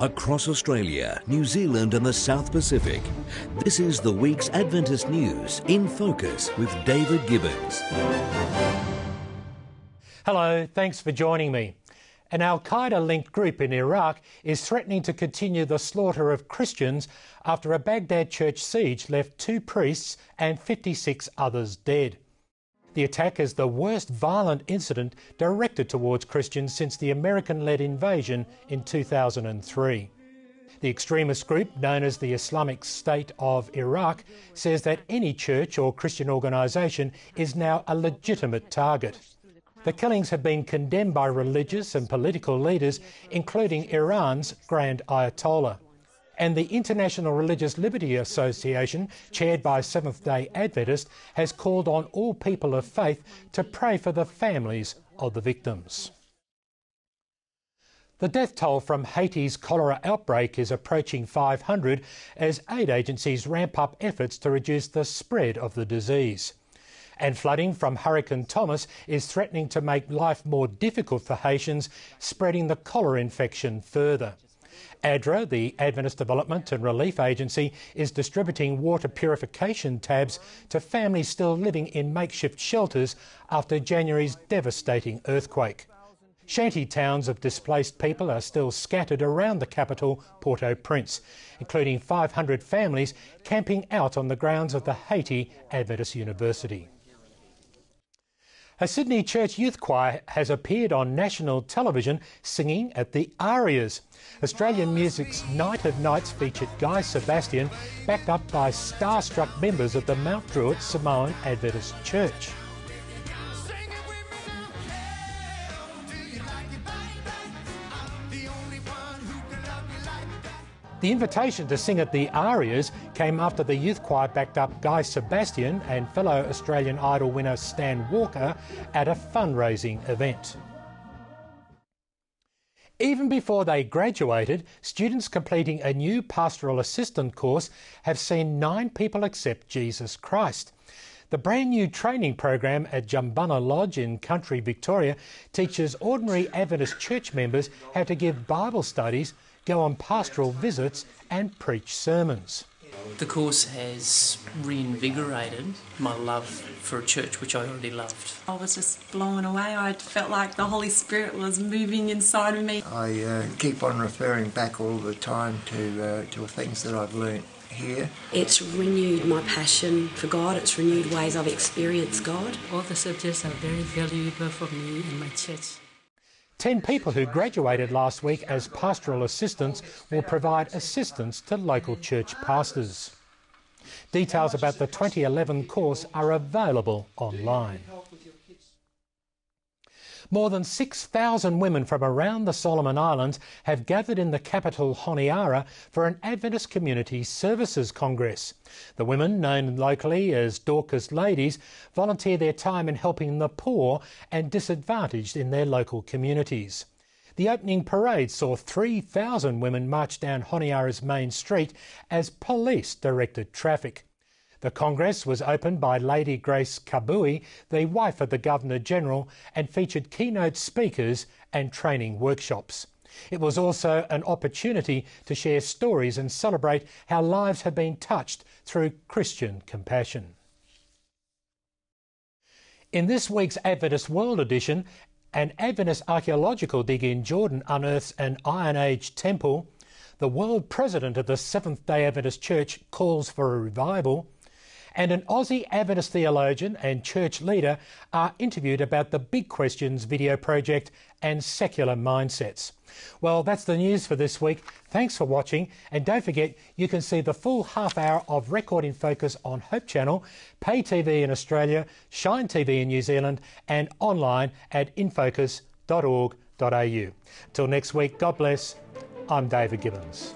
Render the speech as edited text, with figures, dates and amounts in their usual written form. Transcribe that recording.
across Australia, New Zealand and the South Pacific. This is the week's Adventist News in Focus with David Gibbons. Hello, thanks for joining me. An Al-Qaeda-linked group in Iraq is threatening to continue the slaughter of Christians after a Baghdad church siege left 2 priests and 56 others dead. The attack is the worst violent incident directed towards Christians since the American-led invasion in 2003. The extremist group, known as the Islamic State of Iraq, says that any church or Christian organisation is now a legitimate target. The killings have been condemned by religious and political leaders, including Iran's Grand Ayatollah. And the International Religious Liberty Association, chaired by Seventh-day Adventist, has called on all people of faith to pray for the families of the victims. The death toll from Haiti's cholera outbreak is approaching 500 as aid agencies ramp up efforts to reduce the spread of the disease. And flooding from Hurricane Thomas is threatening to make life more difficult for Haitians, spreading the cholera infection further. ADRA, the Adventist Development and Relief Agency, is distributing water purification tabs to families still living in makeshift shelters after January's devastating earthquake. Shanty towns of displaced people are still scattered around the capital, Port-au-Prince, including 500 families camping out on the grounds of the Haiti Adventist University. A Sydney Church Youth Choir has appeared on national television singing at the Arias. Australian music's Night of Nights featured Guy Sebastian, backed up by starstruck members of the Mount Druitt Samoan Adventist Church. The invitation to sing at the Arias came after the youth choir backed up Guy Sebastian and fellow Australian Idol winner Stan Walker at a fundraising event. Even before they graduated, students completing a new pastoral assistant course have seen 9 people accept Jesus Christ. The brand new training program at Jumbunna Lodge in country Victoria teaches ordinary Adventist church members how to give Bible studies, go on pastoral visits and preach sermons. The course has reinvigorated my love for a church which I already loved. I was just blown away. I felt like the Holy Spirit was moving inside of me. I keep on referring back all the time to things that I've learnt here. It's renewed my passion for God. It's renewed ways I've experienced God. All the subjects are very valuable for me and my church. 10 people who graduated last week as pastoral assistants will provide assistance to local church pastors. Details about the 2011 course are available online. More than 6,000 women from around the Solomon Islands have gathered in the capital Honiara for an Adventist Community Services Congress. The women, known locally as Dorcas Ladies, volunteer their time in helping the poor and disadvantaged in their local communities. The opening parade saw 3,000 women march down Honiara's main street as police directed traffic. The Congress was opened by Lady Grace Kabui, the wife of the Governor-General, and featured keynote speakers and training workshops. It was also an opportunity to share stories and celebrate how lives have been touched through Christian compassion. In this week's Adventist World Edition, an Adventist archaeological dig in Jordan unearths an Iron Age temple, the world president of the Seventh-day Adventist Church calls for a revival, and an Aussie Adventist theologian and church leader are interviewed about the Big Questions video project and secular mindsets. Well, that's the news for this week. Thanks for watching, and don't forget you can see the full half hour of Record in Focus on Hope Channel, Pay TV in Australia, Shine TV in New Zealand and online at infocus.org.au. Till next week, God bless. I'm David Gibbons.